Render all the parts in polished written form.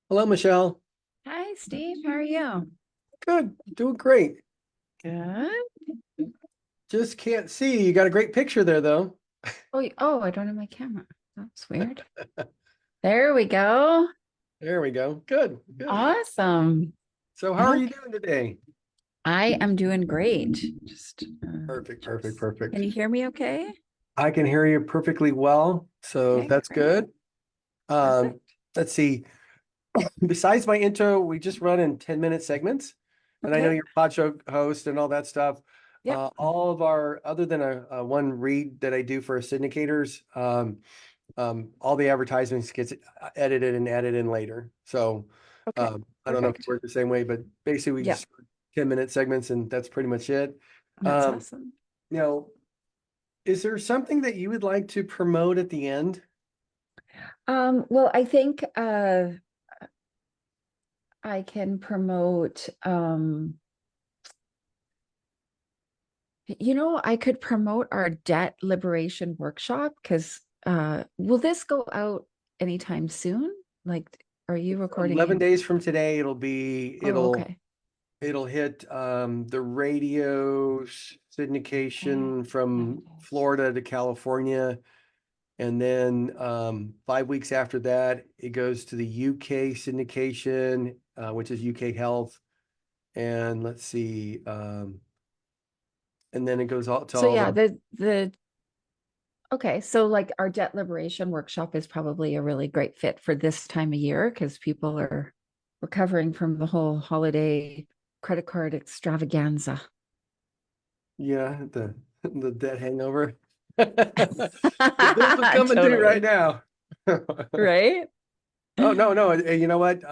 Hello, Michelle. Hi, Steve. How are you? Good, doing great. Good. Just can't see. You got a great picture there, though. Oh, I don't have my camera. That's weird. There we go. There we go. Good, good. Awesome. So, how are you Okay. doing today? I am doing great. Just Perfect, perfect, cheers. Can perfect. you hear me okay? I can hear you perfectly well, so Okay, that's great. good. Um, Perfect. let's see. Besides my intro, we just run in 10-minute segments, and I know Okay. you're a pod show host and all that stuff. Yep. All of our, other than a one read that I do for syndicators, all the advertisements gets edited and added in later. So Okay. I don't know if it Perfect. works the same way, but basically we Yep. just 10-minute segments and that's pretty much it. That's Um, awesome. you know, is there something that you would like to promote at the end? Well, I think I can promote I could promote our debt liberation workshop because will this go out anytime soon? Like, are you recording 11 it? days from today, it'll be, Oh, it'll, okay. it'll hit the radio Okay. syndication 11 from days. Florida to California. And then 5 weeks after that, it goes to the UK syndication, which is UK Health. And let's see, and then it goes all to So all yeah, the, the okay, so like our debt liberation workshop is probably a really great fit for this time of year because people are recovering from the whole holiday credit card extravaganza. yeah, the debt hangover. The bills are coming due right Totally. now. Right? Oh, no, no. You know what?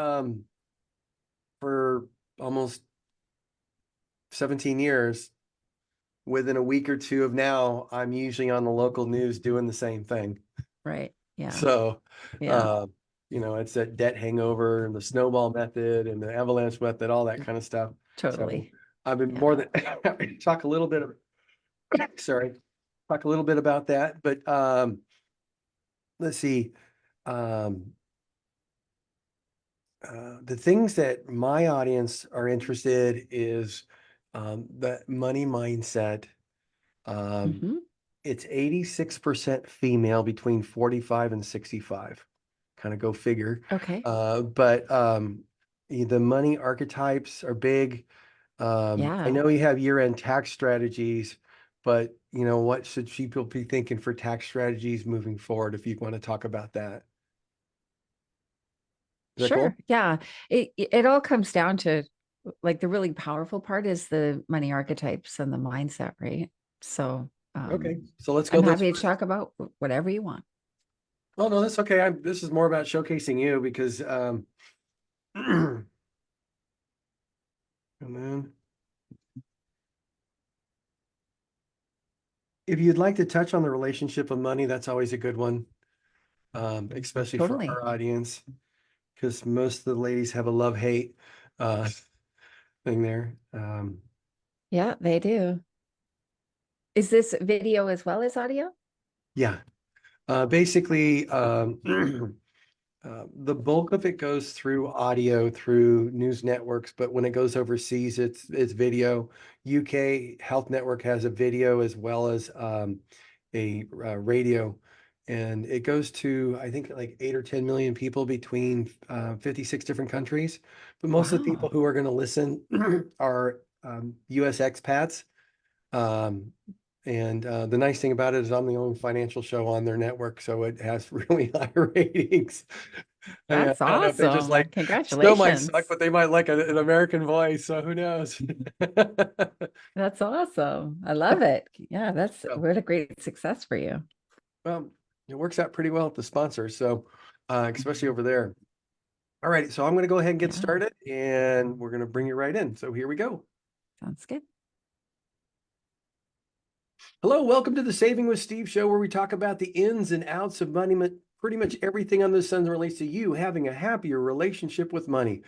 For almost 17 years, within a week or two of now, I'm usually on the local news doing the same thing. Right. Yeah. So, Yeah. uh, it's that debt hangover and the snowball method and the avalanche method, all that kind of stuff. So Totally. I've been Yeah. more than talk a little bit of, sorry, talk a little bit about that. But let's see. Um, the things that my audience are interested is the money mindset. Um, Hmm. it's 86% female between 45 and 65. Kind of go figure. Okay. But the money archetypes are big. I Yeah. know you have year-end tax strategies, but what should people be thinking for tax strategies moving forward if you want to talk about that? Is that cool? Sure. Yeah. It all comes down to like the really powerful part is the money archetypes and the mindset, right? So Okay, so let's go. I'm Let's happy to talk about whatever you want. Oh no, that's okay. This is more about showcasing you because and then if you'd like to touch on the relationship of money, that's always a good one, especially for Totally. our audience, because most of the ladies have a love-hate uh thing there. Yeah, they do. Is this video as well as audio? Yeah, basically, the bulk of it goes through audio through news networks, but when it goes overseas, it's video. UK Health Network has a video as well as a radio, and it goes to I think like 8 or 10 million people between 56 different countries. But most of the people Wow. who are going to listen are US expats. Um, and the nice thing about it is I'm the only financial show on their network, so it has really high ratings. I That's don't know if they just awesome. like still might suck, Congratulations. but they might like an American voice, so who knows? That's awesome. I love it. Yeah, that's So, what a great success for you. well, it works out pretty well with the sponsors, so especially over there. All right, so I'm going to go ahead and get Yeah, started, and we're going to bring you right in. So here we go. sounds good. Hello, welcome to the Saving with Steve show, where we talk about the ins and outs of money, pretty much everything on this sun that relates to you having a happier relationship with money.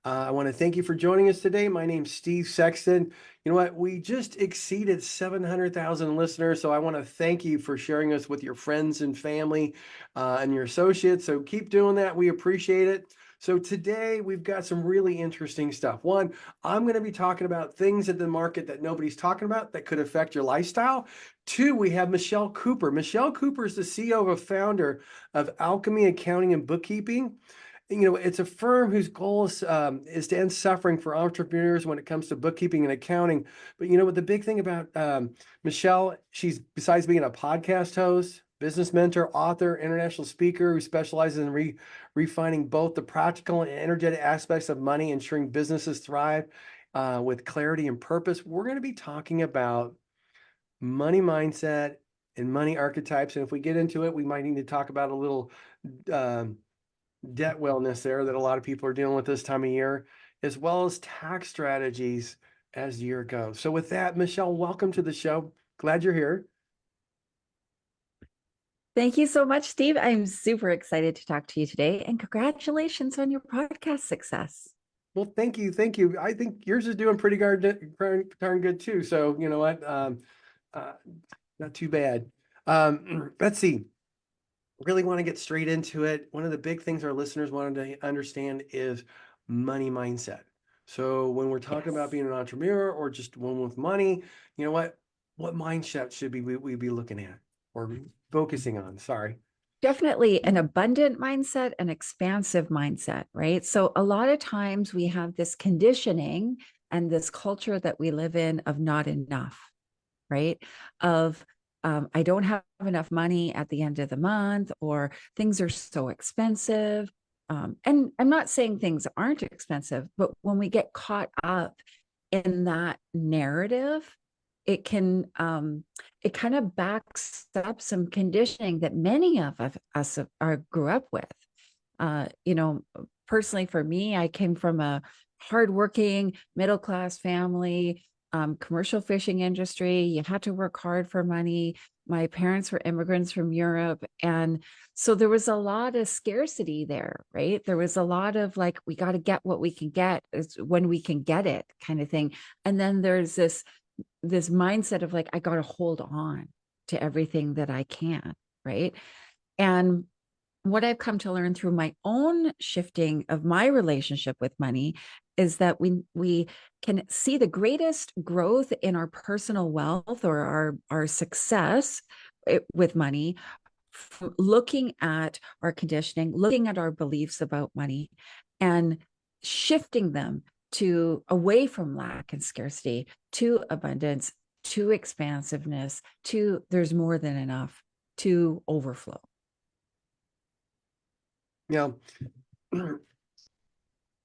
I want to thank you for joining us today. My name's Steve Sexton. You know what? We just exceeded 700,000 listeners, so I want to thank you for sharing us with your friends and family and your associates. So keep doing that. We appreciate it. So today we've got some really interesting stuff. One, I'm going to be talking about things in the market that nobody's talking about that could affect your lifestyle. Two, we have Michelle Cooper. Michelle Cooper is the CEO and founder of Alchemy Accounting and Bookkeeping. It's a firm whose goal is to end suffering for entrepreneurs when it comes to bookkeeping and accounting. But what the big thing about Michelle, she's besides being a podcast host, business mentor, author, international speaker who specializes in refining both the practical and energetic aspects of money, ensuring businesses thrive with clarity and purpose. We're going to be talking about money mindset and money archetypes. And if we get into it, we might need to talk about a little um, debt wellness there that a lot of people are dealing with this time of year, as well as tax strategies as the year goes. So with that, Michelle, welcome to the show. Glad you're here. Thank you so much, Steve. I'm super excited to talk to you today, and congratulations on your podcast success. Well, thank you. Thank you. I think yours is doing pretty darn good too. So you know what? Uh, Not too bad. Let's see. Really want to get straight into it. One of the big things our listeners wanted to understand is money mindset. So when we're talking about Yes. being an entrepreneur or just one with money, you know what mindset should we be looking at or focusing on? Sorry. Definitely an abundant mindset, an expansive mindset, right? So, a lot of times we have this conditioning and this culture that we live in of not enough, right? Of I don't have enough money at the end of the month, or things are so expensive. And I'm not saying things aren't expensive, but when we get caught up in that narrative, it can it kind of backs up some conditioning that many of us are grew up with. You know, personally for me, I came from a hardworking middle class family, commercial fishing industry. You had to work hard for money. My parents were immigrants from Europe. And so there was a lot of scarcity there, right? There was a lot of like, we got to get what we can get when we can get it kind of thing. And then there's this mindset of like, I got to hold on to everything that I can, right? And what I've come to learn through my own shifting of my relationship with money is that we can see the greatest growth in our personal wealth or our success with money, looking at our conditioning, looking at our beliefs about money, and shifting them to away from lack and scarcity to abundance, to expansiveness, to there's more than enough, to overflow. Yeah.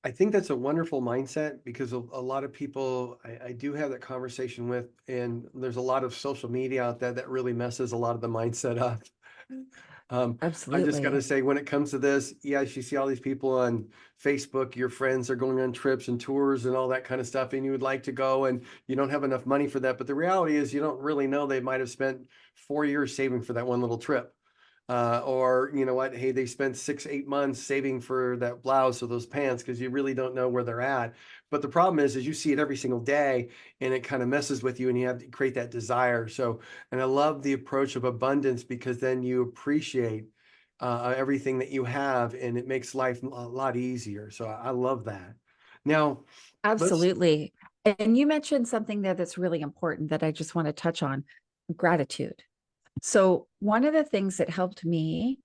I think that's a wonderful mindset because a lot of people I do have that conversation with, and there's a lot of social media out there that really messes a lot of the mindset up. I just got to Absolutely. say, when it comes to this, yes, you see all these people on Facebook, your friends are going on trips and tours and all that kind of stuff, and you would like to go and you don't have enough money for that. But the reality is, you don't really know they might have spent 4 years saving for that one little trip. Or you know what, hey, they spent 6 8 months saving for that blouse or those pants because you really don't know where they're at. But the problem is you see it every single day and it kind of messes with you and you have to create that desire. So, and I love the approach of abundance because then you appreciate everything that you have and it makes life a lot easier. So I love that. Now, let's, Absolutely. And you mentioned something there that's really important that I just want to touch on, gratitude. So, one of the things that helped me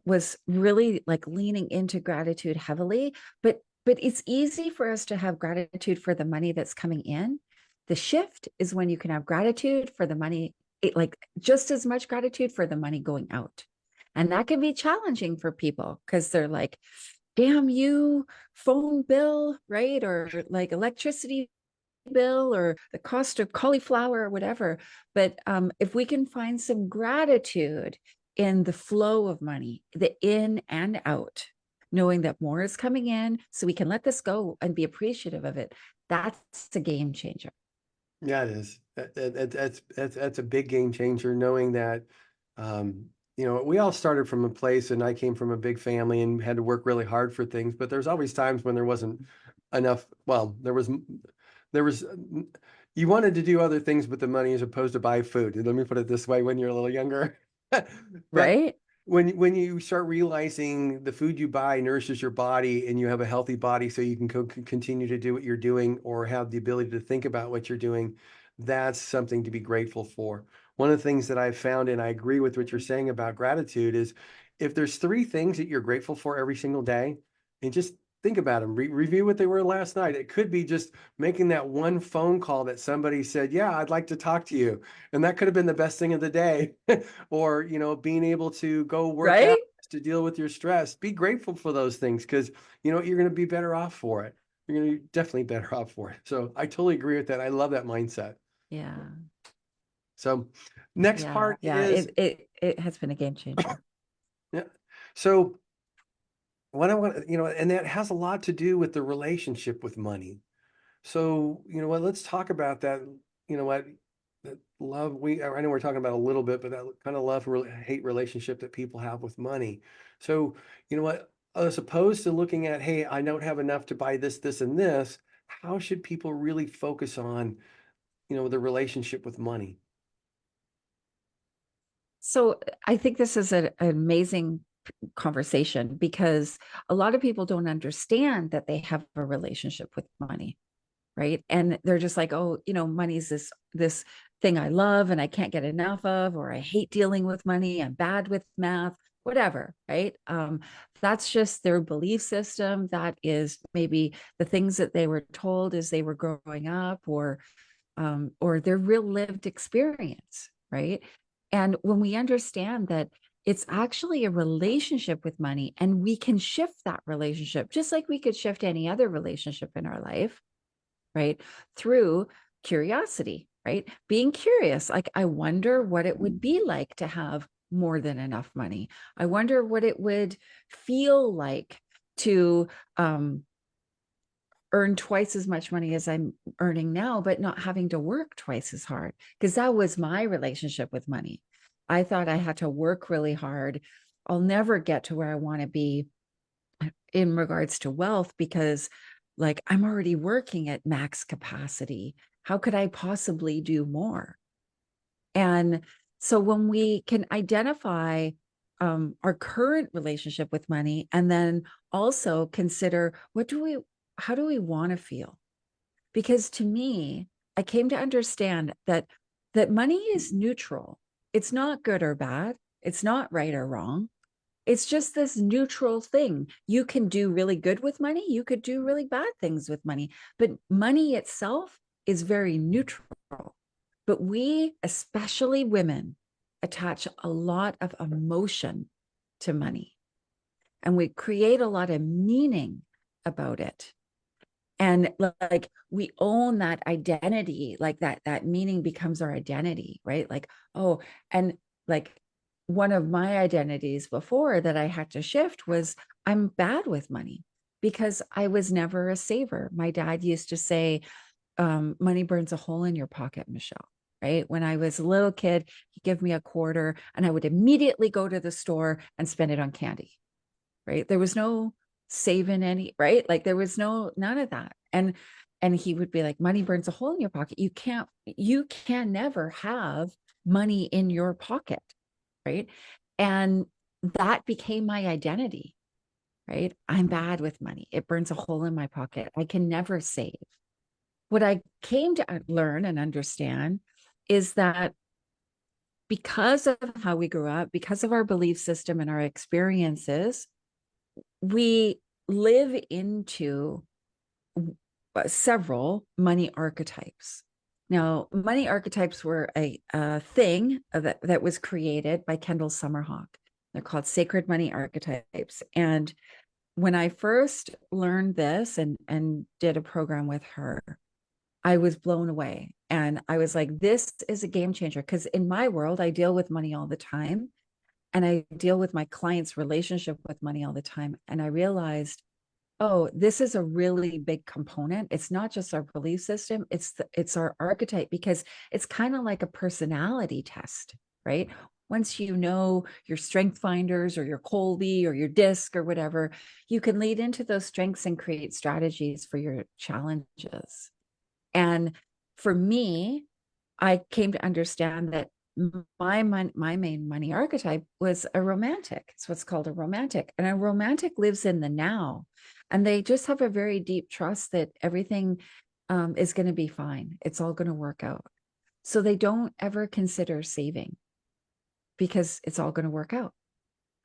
was really like leaning into gratitude heavily. But it's easy for us to have gratitude for the money that's coming in. The shift is when you can have gratitude for the money, like just as much gratitude for the money going out. And that can be challenging for people because they're like, damn you, phone bill, right? Or like electricity bill or the cost of cauliflower or whatever. But if we can find some gratitude in the flow of money, the in and out, knowing that more is coming in, so we can let this go and be appreciative of it, that's a game changer. yeah, it is. That's a big game changer, knowing that, um, we all started from a place, and I came from a big family and had to work really hard for things. But there's always times when there wasn't enough. Well, there was, you wanted to do other things with the money as opposed to buy food. Let me put it this way: when you're a little younger, but Right? when you start realizing the food you buy nourishes your body and you have a healthy body so you can continue to do what you're doing or have the ability to think about what you're doing, that's something to be grateful for. One of the things that I've found, and I agree with what you're saying about gratitude, is if there's three things that you're grateful for every single day, and just think about them, review what they were last night. It could be just making that one phone call that somebody said, "Yeah, I'd like to talk to you." And that could have been the best thing of the day. Or, being able to go work out Right? to deal with your stress. Be grateful for those things because you're going to be better off for it. You're going to be definitely better off for it. So I totally agree with that. I love that mindset. Yeah. So next Yeah. part Yeah. is, It has been a game changer. yeah. So what I want, and that has a lot to do with the relationship with money. So, let's talk about that. That love, I know we're talking about a little bit, but that kind of love hate relationship that people have with money. So, as opposed to looking at, hey, I don't have enough to buy this, this, and this, how should people really focus on, the relationship with money? So I think this is an amazing conversation because a lot of people don't understand that they have a relationship with money, right? And they're just like, oh, money's this thing I love and I can't get enough of, or I hate dealing with money, I'm bad with math, whatever, right? That's just their belief system. That is maybe the things that they were told as they were growing up, or their real lived experience, right? And when we understand that it's actually a relationship with money and we can shift that relationship just like we could shift any other relationship in our life, right? Through curiosity, right? Being curious, like, I wonder what it would be like to have more than enough money. I wonder what it would feel like to earn twice as much money as I'm earning now, but not having to work twice as hard. Because that was my relationship with money. I thought I had to work really hard. I'll never get to where I want to be in regards to wealth because, like, I'm already working at max capacity. How could I possibly do more? And so when we can identify our current relationship with money and then also consider how do we want to feel? Because to me, I came to understand that money is neutral. It's not good or bad. It's not right or wrong. It's just this neutral thing. You can do really good with money. You could do really bad things with money, but money itself is very neutral. But we, especially women, attach a lot of emotion to money and we create a lot of meaning about it. And like we own that identity, like that meaning becomes our identity, right? Like, oh, and like one of my identities before that I had to shift was I'm bad with money because I was never a saver. My dad used to say, money burns a hole in your pocket, Michelle. Right. When I was a little kid, he'd give me a quarter and I would immediately go to the store and spend it on candy. Right. There was no saving any, right? Like there was none of that. And he would be like, money burns a hole in your pocket. You can never have money in your pocket. Right. And that became my identity. Right. I'm bad with money. It burns a hole in my pocket. I can never save. What I came to learn and understand is that because of how we grew up, because of our belief system and our experiences, we live into several money archetypes. Now, money archetypes were a thing that was created by Kendall Summerhawk. They're called sacred money archetypes. And when I first learned this and did a program with her, I was blown away. And I was like, this is a game changer. Because in my world, I deal with money all the time. And I deal with my clients' relationship with money all the time. And I realized, oh, this is a really big component. It's not just our belief system, it's our archetype because it's kind of like a personality test, right? Once you know your strength finders or your Colby or your disc or whatever, you can lead into those strengths and create strategies for your challenges. And for me, I came to understand that my main money archetype was a romantic. It's what's called a romantic. And a romantic lives in the now. And they just have a very deep trust that everything is going to be fine. It's all going to work out. So they don't ever consider saving because it's all going to work out.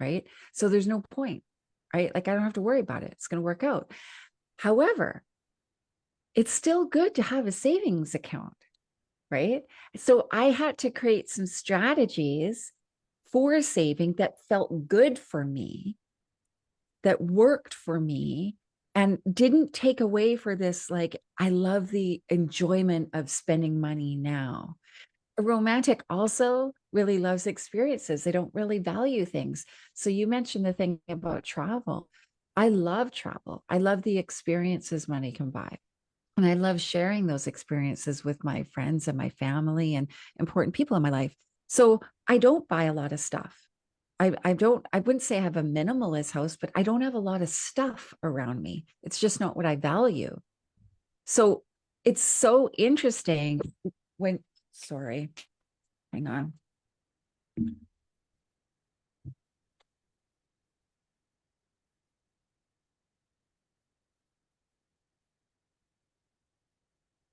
Right. So there's no point. Right. Like I don't have to worry about it. It's going to work out. However, it's still good to have a savings account. Right. So I had to create some strategies for saving that felt good for me, that worked for me, and didn't take away for this. Like, I love the enjoyment of spending money now. A romantic also really loves experiences. They don't really value things. So you mentioned the thing about travel. I love travel. I love the experiences money can buy. And I love sharing those experiences with my friends and my family and important people in my life. So I don't buy a lot of stuff. I wouldn't say I have a minimalist house, but I don't have a lot of stuff around me. It's just not what I value. So it's so interesting when, sorry, hang on.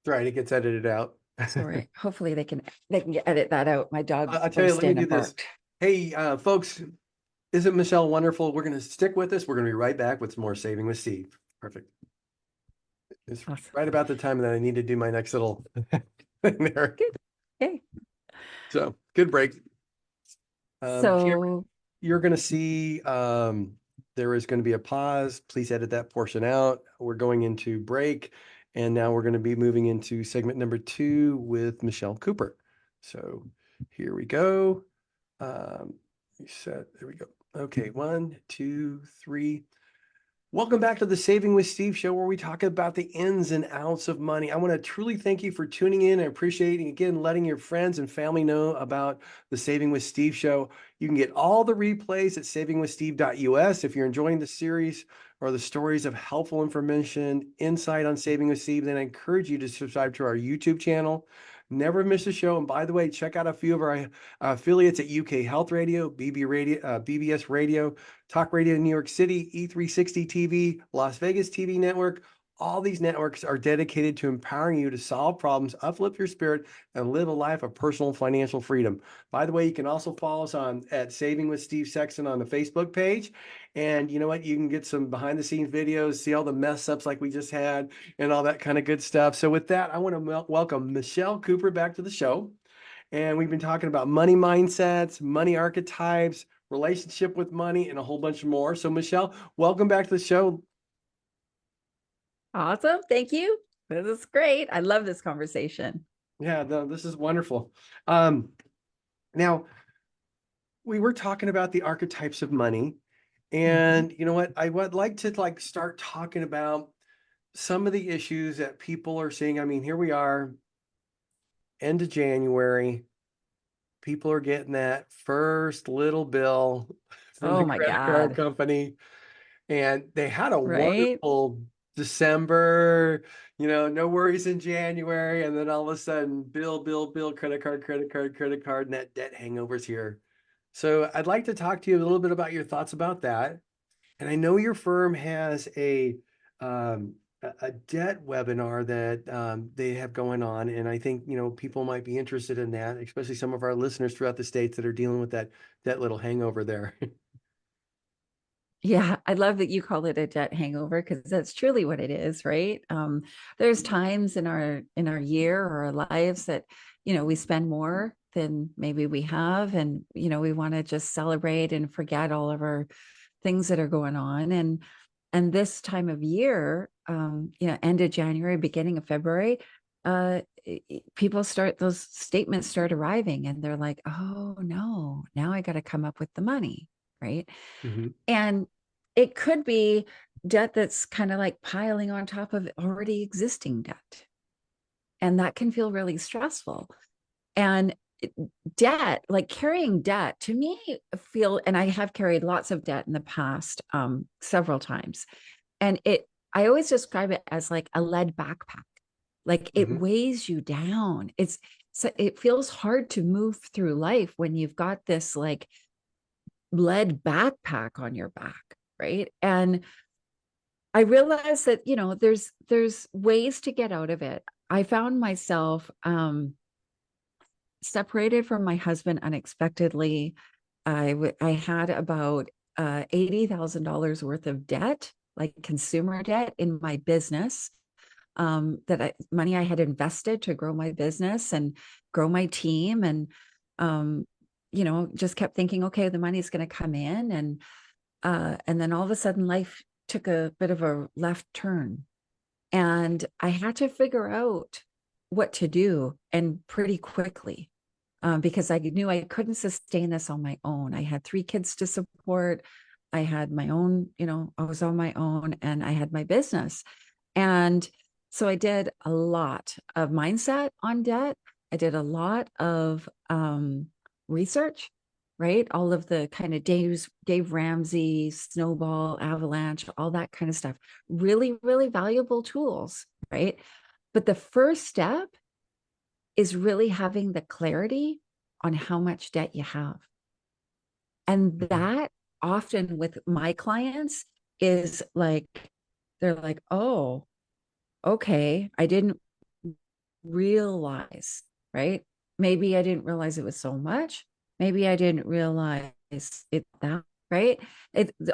Right, it gets edited out. Sorry. Hopefully they can edit that out. My dog I'll tell you, let burst me in do and this. barked. Hey, folks, isn't Michelle wonderful? We're going to stick with this. We're going to be right back with some more Saving with Steve. Perfect. It's Awesome. right about the time that I need to do my next little thing there. Good. Okay. So good break. Here, So you're going to see there is going to be a pause. Please edit that portion out. We're going into break. And now we're going to be moving into segment number 2 with Michelle Cooper. So here we go. Reset. There we go. Okay, 1, 2, 3. Welcome back to the Saving with Steve show, where we talk about the ins and outs of money. I want to truly thank you for tuning in. I appreciate, again, letting your friends and family know about the Saving with Steve show. You can get all the replays at savingwithsteve.us. If you're enjoying the series or the stories of helpful information, insight on Saving with Steve, then I encourage you to subscribe to our YouTube channel. Never miss a show. And by the way, check out a few of our affiliates at UK Health Radio, BBS Radio, Talk Radio New York City, E360 TV, Las Vegas TV network. All these networks are dedicated to empowering you to solve problems, uplift your spirit, and live a life of personal financial freedom. By the way, you can also follow us on at Saving with Steve Sexton on the Facebook page. And you know what? You can get some behind the scenes videos, see all the mess ups like we just had, and all that kind of good stuff. So with that, I want to welcome Michelle Cooper back to the show. And we've been talking about money mindsets, money archetypes, relationship with money, and a whole bunch more. So Michelle, welcome back to the show. awesome. Thank you. This is great. I love this conversation. Yeah, no, this is wonderful. Now, we were talking about the archetypes of money. And you know what? I would like to start talking about some of the issues that people are seeing. I mean, here we are, end of January. People are getting that first little bill from Oh the my credit card God. company. And they had a Right? wonderful December, no worries in January. And then all of a sudden, bill, credit card, and that debt hangover's here. So I'd like to talk to you a little bit about your thoughts about that. And I know your firm has um, a debt webinar that they have going on. And I think, people might be interested in that, especially some of our listeners throughout the states that are dealing with that little hangover there. Yeah, I love that you call it a debt hangover because that's truly what it is, right? There's times in our year or our lives that, we spend more than maybe we have, and we want to just celebrate and forget all of our things that are going on. And this time of year, end of January, beginning of February, people those statements start arriving, and they're like, oh no, now I got to come up with the money, right? Mhm. And it could be debt that's kind of like piling on top of already existing debt. And that can feel really stressful. And debt, like carrying debt, to me, and I have carried lots of debt in the past, several times. And I always describe it as like a lead backpack. Like it Mhm. weighs you down. So it feels hard to move through life when you've got this like lead backpack on your back, right? And I realized that, there's ways to get out of it. I found myself separated from my husband unexpectedly. I had about $80,000 worth of debt, like consumer debt in my business, money I had invested to grow my business and grow my team. And, just kept thinking, okay, the money's going to come in. And then all of a sudden life took a bit of a left turn. And I had to figure out what to do and pretty quickly, because I knew I couldn't sustain this on my own. I had 3 kids to support. I had my own, I was on my own, and I had my business. And so I did a lot of mindset on debt. I did a lot of research, right? All of the kind of Dave Ramsey, Snowball, Avalanche, all that kind of stuff. Really, really valuable tools, right? But the first step is really having the clarity on how much debt you have. And Mhm. that often with my clients is like, they're like, oh, okay, I didn't realize, right? Maybe I didn't realize it was so much. Maybe I didn't realize it that, right?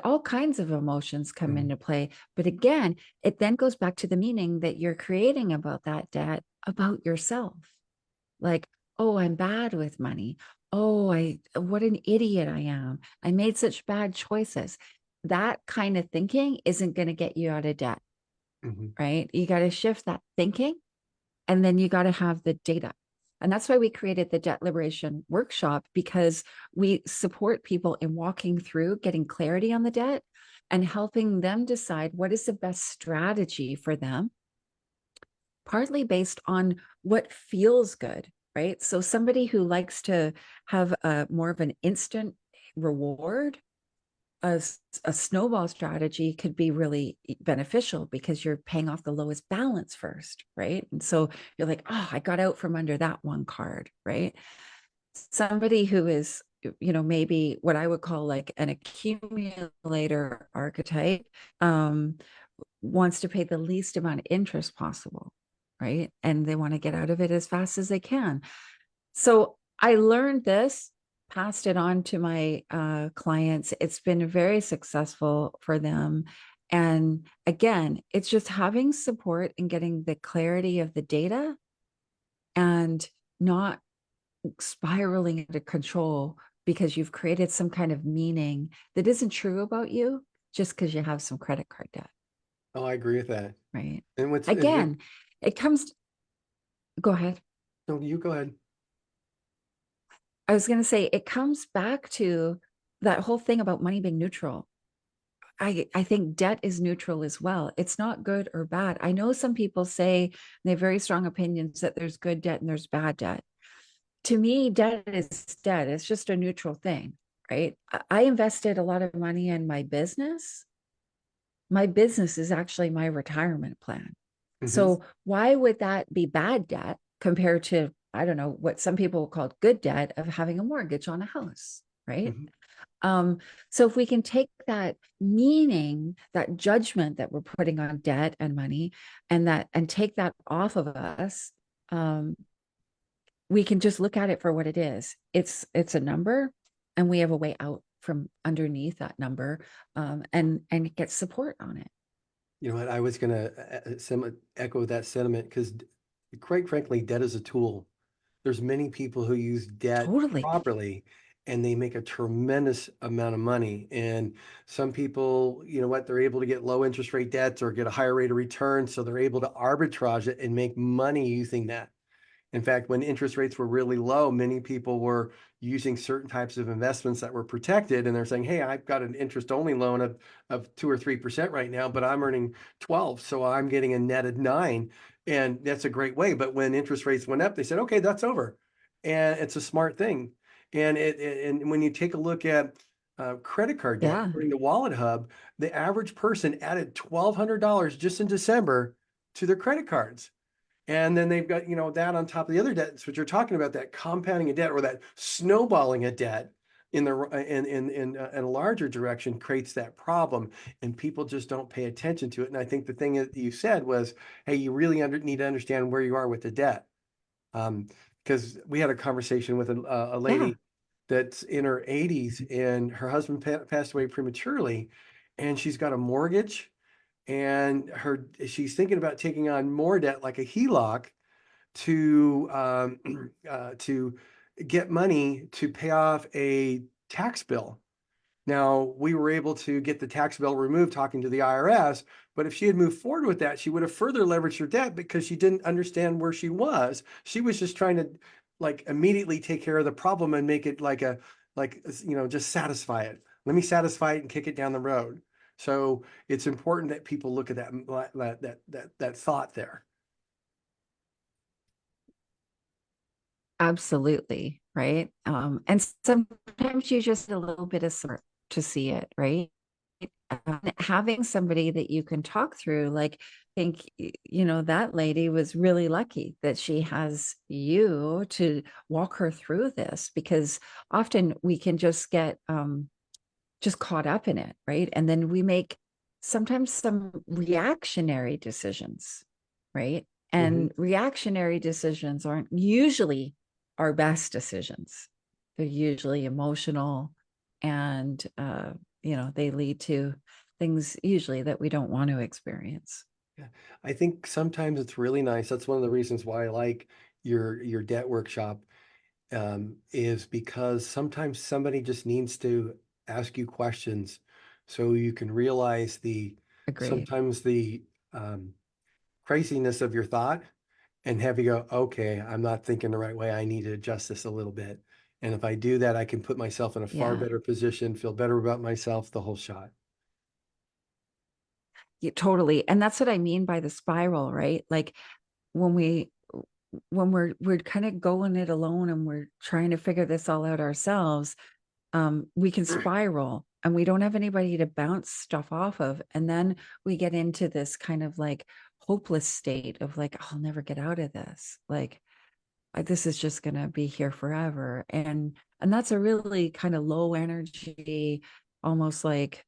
All kinds of emotions come Mhm. into play. But again, it then goes back to the meaning that you're creating about that debt about yourself. Like, oh, I'm bad with money. Oh, what an idiot I am. I made such bad choices. That kind of thinking isn't going to get you out of debt, Mhm. right? You got to shift that thinking, and then you got to have the data. And that's why we created the debt liberation workshop, because we support people in walking through getting clarity on the debt and helping them decide what is the best strategy for them, partly based on what feels good, right? So somebody who likes to have a more of an instant reward, a, a snowball strategy could be really beneficial because you're paying off the lowest balance first, right? And so you're like, oh, I got out from under that one card, right? Somebody who is, maybe what I would call like an accumulator archetype, um, wants to pay the least amount of interest possible, right? And they want to get out of it as fast as they can. So I learned this, passed it on to my clients. It's been very successful for them. And again, it's just having support and getting the clarity of the data and not spiraling into control because you've created some kind of meaning that isn't true about you just because you have some credit card debt, Oh, I agree with that. right? And what, Again, it comes, go ahead. no, you go ahead. I was going to say it comes back to that whole thing about money being neutral. I think debt is neutral as well. It's not good or bad. I know some people say they have very strong opinions that there's good debt and there's bad debt. To me, debt is debt. It's just a neutral thing, right? I invested a lot of money in my business. My business is actually my retirement plan. Hmm. So why would that be bad debt compared to, I don't know, what some people call good debt of having a mortgage on a house, right? Hmm. Um, so if we can take that meaning, that judgment that we're putting on debt and money, and take that off of us, um, we can just look at it for what it is. It's a number, and we have a way out from underneath that number, and get support on it. You know what? I was going to echo that sentiment because, quite frankly, debt is a tool. There's many people who use debt Totally. properly and they make a tremendous amount of money. And some people, you know what, they're able to get low interest rate debts or get a higher rate of return. So they're able to arbitrage it and make money using that. In fact, when interest rates were really low, many people were using certain types of investments that were protected. And they're saying, hey, I've got an interest only loan of 2 or 3% right now, but I'm earning 12. So I'm getting a net of 9. And that's a great way. But when interest rates went up, they said, okay, that's over. And it's a smart thing. And when you take a look at credit card debt, Yeah. according to Wallet Hub, the average person added $1,200 just in December to their credit cards. And then they've got, that on top of the other debts, which you're talking about, that compounding a debt or that snowballing a debt in a larger direction creates that problem, and people just don't pay attention to it. And I think the thing that you said was, hey, you really need to understand where you are with the debt. Because we had a conversation with a Yeah. lady that's in her 80s, and her husband passed away prematurely, and she's got a mortgage, and she's thinking about taking on more debt, like a HELOC, to get money to pay off a tax bill. Now, we were able to get the tax bill removed talking to the IRS, but if she had moved forward with that, she would have further leveraged her debt because she didn't understand where she was. She was just trying to like immediately take care of the problem and make it just satisfy it. Let me satisfy it and kick it down the road. So it's important that people look at that thought there. Absolutely. Right. And sometimes you just need a little bit of support to see it, right? Having somebody that you can talk through, like, I think, that lady was really lucky that she has you to walk her through this, because often we can just get just caught up in it, right? And then we make sometimes some reactionary decisions, right? Mhm. And reactionary decisions aren't usually our best decisions. They're usually emotional, and they lead to things usually that we don't want to experience. Yeah. I think sometimes it's really nice. That's one of the reasons why I like your debt workshop, is because sometimes somebody just needs to ask you questions so you can realize Agreed. sometimes the um, craziness of your thought, and have you go, okay, I'm not thinking the right way. I need to adjust this a little bit. And if I do that, I can put myself in a far Yeah. better position, feel better about myself, the whole shot. Yeah, totally. And that's what I mean by the spiral, right? Like when we when we're kind of going it alone and we're trying to figure this all out ourselves, we can spiral and we don't have anybody to bounce stuff off of. And then we get into this kind of like hopeless state of like, I'll never get out of this. Like this is just gonna be here forever. And that's a really kind of low energy, almost like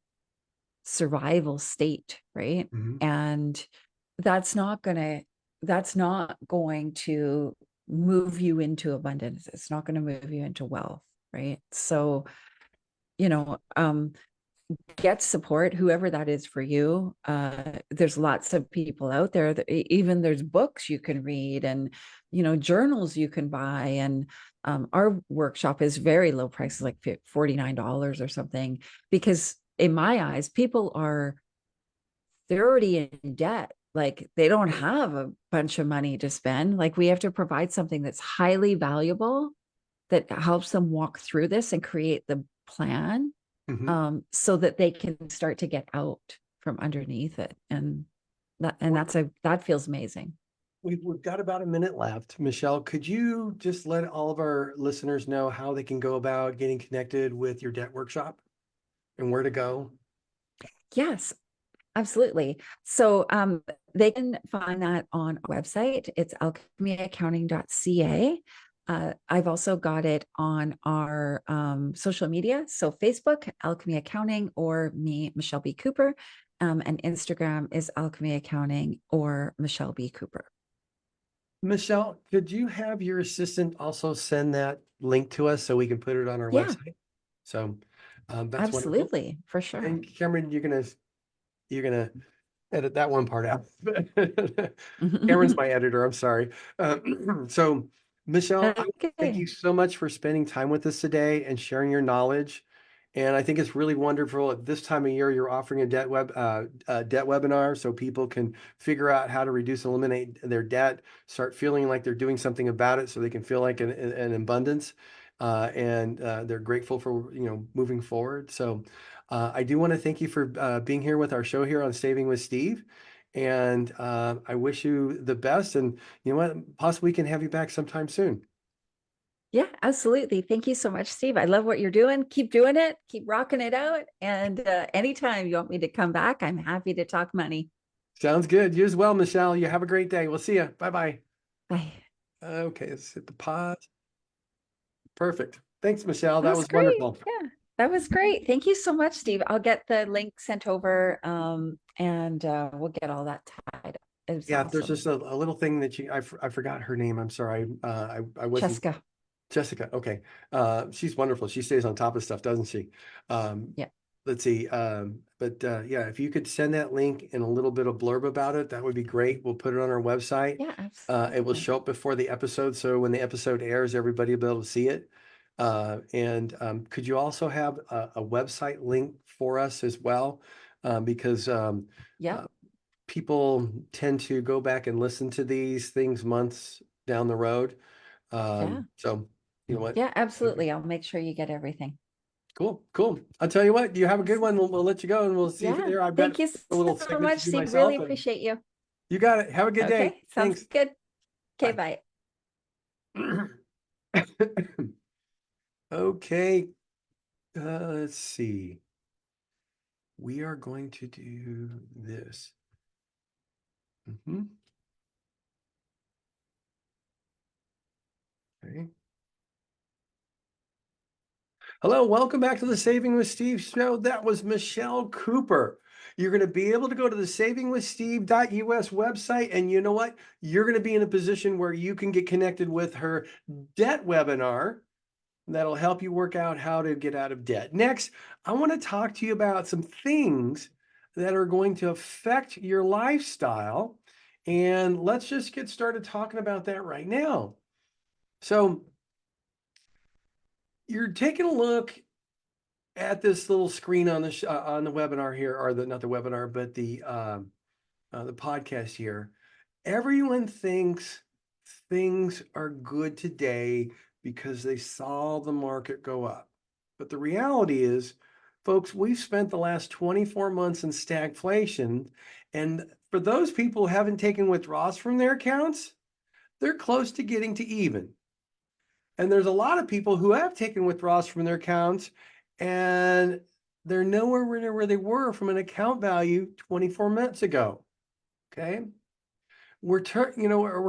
survival state, right? Mhm. And that's not gonna that's not going to move you into abundance. It's not going to move you into wealth, right? So, you know, um, get support, whoever that is for you. There's lots of people out there that even there's books you can read, and journals you can buy. And our workshop is very low prices, like $49 or something, because in my eyes, people they're already in debt. Like they don't have a bunch of money to spend. Like we have to provide something that's highly valuable that helps them walk through this and create the plan, Mhm. so that they can start to get out from underneath it. And Well, that feels amazing. we've got about a minute left. Michelle, could you just let all of our listeners know how they can go about getting connected with your debt workshop and where to go? Yes, absolutely. So they can find that on our website. It's alchemyaccounting.ca. I've also got it on our social media. So Facebook, Alchemy Accounting, or me, Michelle B. Cooper. And Instagram is Alchemy Accounting or Michelle B. Cooper. Michelle, could you have your assistant also send that link to us so we can put it on our Yeah, website? So that's wonderful. absolutely, for sure. And Cameron, you're gonna edit that one part out. Cameron's my editor. I'm sorry. So, Michelle, I thank you Okay. so much for spending time with us today and sharing your knowledge. And I think it's really wonderful at this time of year you're offering a debt webinar so people can figure out how to reduce and eliminate their debt, start feeling like they're doing something about it, so they can feel like an abundance, and they're grateful for moving forward. So. I do want to thank you for being here with our show here on Saving with Steve. And I wish you the best. And you know what? Possibly we can have you back sometime soon. Yeah, absolutely. Thank you so much, Steve. I love what you're doing. Keep doing it. Keep rocking it out. And anytime you want me to come back, I'm happy to talk money. Sounds good. You as well, Michelle. You have a great day. We'll see you. Bye bye. Bye. Okay, let's hit the pause. Perfect. Thanks, Michelle. That That was was great. wonderful. Yeah, that was great. Thank you so much, Steve. I'll get the link sent over, and we'll get all that tied up. It was Yeah, there's awesome. just a little thing that I forgot her name. I'm sorry. I wasn't Cheska. Jessica. Okay. She's wonderful. She stays on top of stuff, doesn't she? Um, Yeah. let's see. But yeah, if you could send that link and a little bit of blurb about it, that would be great. We'll put it on our website. Yeah, It will absolutely. show up before the episode, so when the episode airs, everybody will be able to see it. And could you also have a website link for us as well? Because uh, Yep. people tend to go back and listen to these things months down the road. Yeah. So you know what? Yeah, absolutely. I'll make sure you get everything. Cool, cool. I'll tell you what, you have a good one. We'll let you go and we'll see you Yeah. there. I've got Thank you a little so segment to much, do Steve. Really myself, and appreciate you. you got it. Have a good day. Okay. Sounds Thanks. good. Okay, Bye. bye. Okay, let's see. We are going to do this. Mhm. Okay. Hello, welcome back to the Saving with Steve show. That was Michelle Cooper. You're going to be able to go to the savingwithsteve.us website, and you know what? You're going to be in a position where you can get connected with her debt webinar that'll help you work out how to get out of debt. Next, I want to talk to you about some things that are going to affect your lifestyle. And let's just get started talking about that right now. So, you're taking a look at this little screen on on the webinar here, or the not the webinar, but the podcast here. Everyone thinks things are good today because they saw the market go up. But the reality is, folks, we've spent the last 24 months in stagflation. And for those people who haven't taken withdrawals from their accounts, they're close to getting to even. And there's a lot of people who have taken withdrawals from their accounts and they're nowhere near where they were from an account value 24 months ago. Okay. We're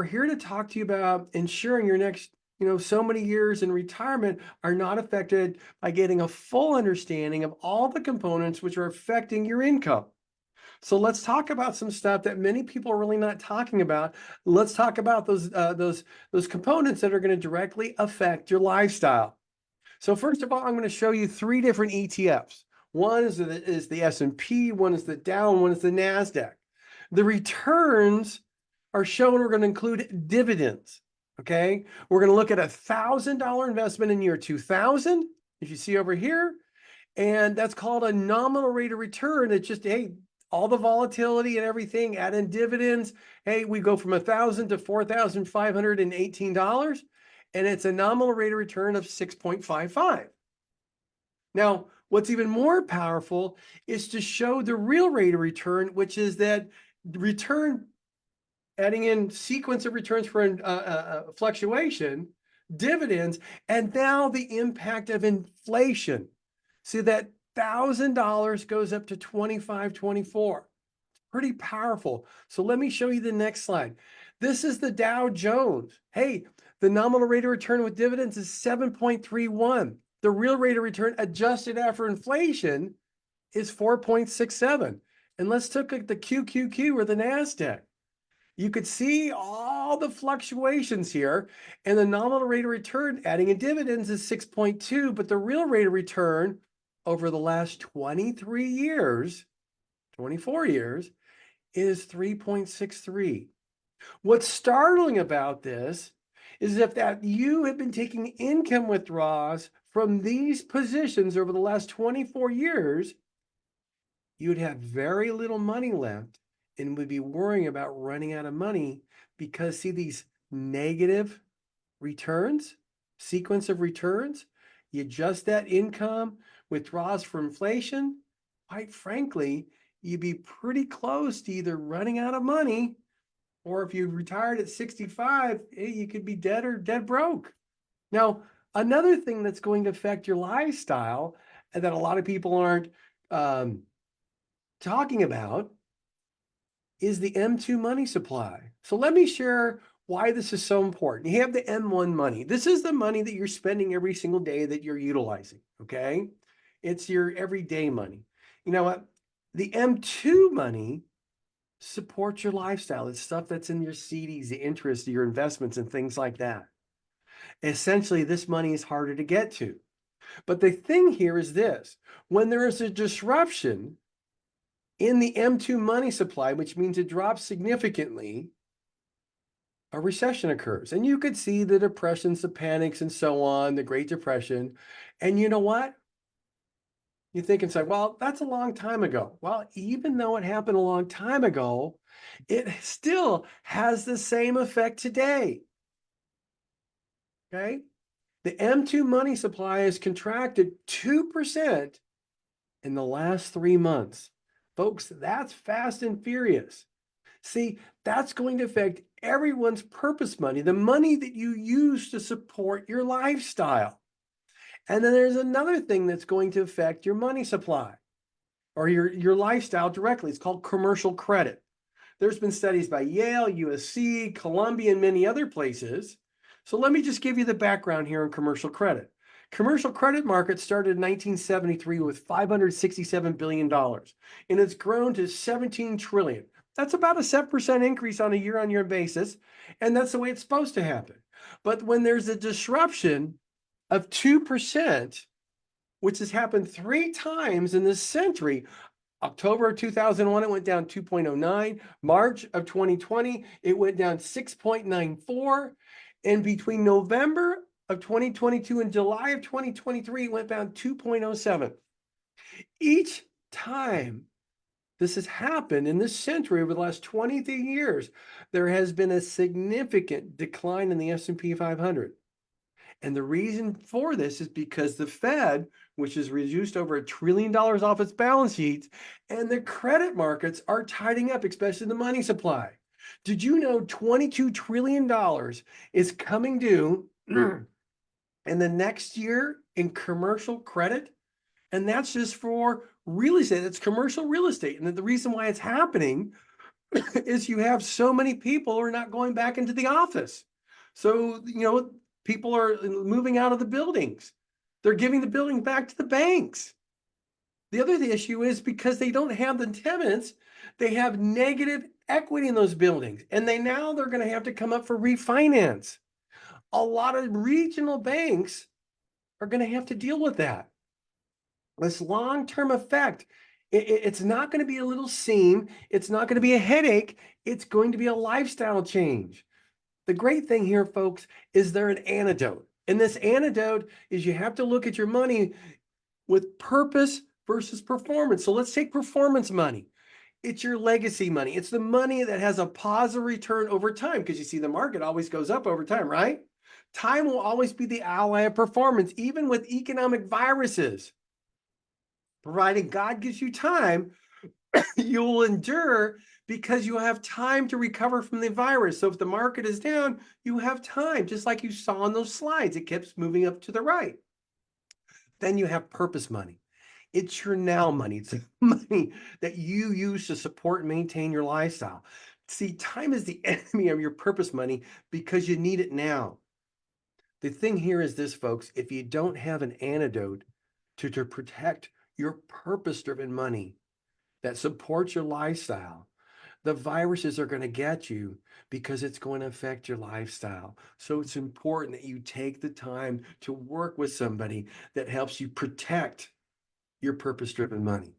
here to talk to you about ensuring your next, so many years in retirement are not affected by getting a full understanding of all the components which are affecting your income. So let's talk about some stuff that many people are really not talking about. Let's talk about those components that are going to directly affect your lifestyle. So first of all, I'm going to show you three different ETFs. One is the S&P, one is the Dow, and one is the NASDAQ. The returns are shown. We're going to include dividends. Okay, we're going to look at $1,000 investment in year 2000. If you see over here, and that's called a nominal rate of return. It's just, hey, all the volatility and everything, add in dividends. Hey, we go from 1,000 to $4,518, and it's a nominal rate of return of 6.55. Now, what's even more powerful is to show the real rate of return, which is that return, adding in sequence of returns for fluctuation, dividends, and now the impact of inflation. See that $1,000 goes up to 2524. Pretty powerful. So let me show you the next slide. This is the Dow Jones. Hey, the nominal rate of return with dividends is 7.31. The real rate of return adjusted after inflation is 4.67. And let's look at the QQQ or the NASDAQ. You could see all the fluctuations here, and the nominal rate of return adding in dividends is 6.2, but the real rate of return over the last 23 years, 24 years, is 3.63. What's startling about this is that you have been taking income withdrawals from these positions over the last 24 years, you'd have very little money left and would be worrying about running out of money because, see, these negative returns, sequence of returns, you adjust that income, withdraws for inflation, quite frankly, you'd be pretty close to either running out of money, or if you retired at 65, hey, you could be dead or dead broke. Now, another thing that's going to affect your lifestyle and that a lot of people aren't talking about is the M2 money supply. So let me share why this is so important. You have the M1 money. This is the money that you're spending every single day that you're utilizing, okay? It's your everyday money. You know what? The M2 money supports your lifestyle. It's stuff that's in your CDs, the interest, your investments, and things like that. Essentially, this money is harder to get to. But the thing here is this: when there is a disruption in the M2 money supply, which means it drops significantly, a recession occurs. And you could see the depressions, the panics, and so on, the Great Depression. And you know what? You think and say, well, that's a long time ago. Well, even though it happened a long time ago, it still has the same effect today. Okay? The M2 money supply has contracted 2% in the last 3 months. Folks, that's fast and furious. See, that's going to affect everyone's purpose money, the money that you use to support your lifestyle. And then there's another thing that's going to affect your money supply or your lifestyle directly. It's called commercial credit. There's been studies by Yale, USC, Columbia, and many other places. So let me just give you the background here on commercial credit. Commercial credit market started in 1973 with $567 billion, and it's grown to 17 trillion. That's about a 7% increase on a year-on-year basis, and that's the way it's supposed to happen. But when there's a disruption of 2%, which has happened 3 times in this century, October of 2001, it went down 2.09. March of 2020, it went down 6.94. And between November of 2022 and July of 2023, it went down 2.07. Each time this has happened in this century over the last 23 years, there has been a significant decline in the S&P 500. And the reason for this is because the Fed, which has reduced over $1 trillion off its balance sheets, and the credit markets are tightening up, especially the money supply. Did you know $22 trillion is coming due in the next year in commercial credit? And that's just for real estate. It's commercial real estate. And the reason why it's happening is you have so many people who are not going back into the office. So, people are moving out of the buildings. They're giving the building back to the banks. The other issue is because they don't have the tenants, they have negative equity in those buildings. And they're going to have to come up for refinance. A lot of regional banks are going to have to deal with that. This long-term effect, it's not going to be a little seam. It's not going to be a headache. It's going to be a lifestyle change. The great thing here, folks, is there an antidote. And this antidote is you have to look at your money with purpose versus performance. So let's take performance money. It's your legacy money. It's the money that has a positive return over time, because you see the market always goes up over time, right? Time will always be the ally of performance, even with economic viruses. Providing God gives you time, you will endure because you have time to recover from the virus. So if the market is down, you have time, just like you saw on those slides. It keeps moving up to the right. Then you have purpose money. It's your now money. It's the money that you use to support and maintain your lifestyle. See, time is the enemy of your purpose money because you need it now. The thing here is this, folks: if you don't have an antidote to protect your purpose-driven money that supports your lifestyle, the viruses are going to get you because it's going to affect your lifestyle. So it's important that you take the time to work with somebody that helps you protect your purpose-driven money.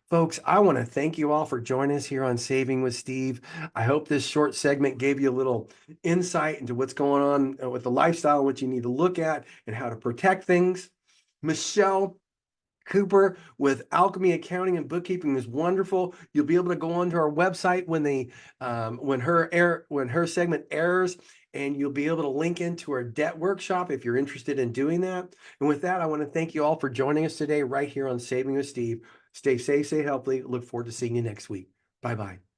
Folks, I want to thank you all for joining us here on Saving with Steve. I hope this short segment gave you a little insight into what's going on with the lifestyle and what you need to look at and how to protect things. Michelle Cooper with Alchemy Accounting and Bookkeeping is wonderful. You'll be able to go onto our website when her segment airs, and you'll be able to link into our debt workshop if you're interested in doing that. And with that, I want to thank you all for joining us today right here on Saving with Steve. Stay safe, stay healthy. Look forward to seeing you next week. Bye-bye.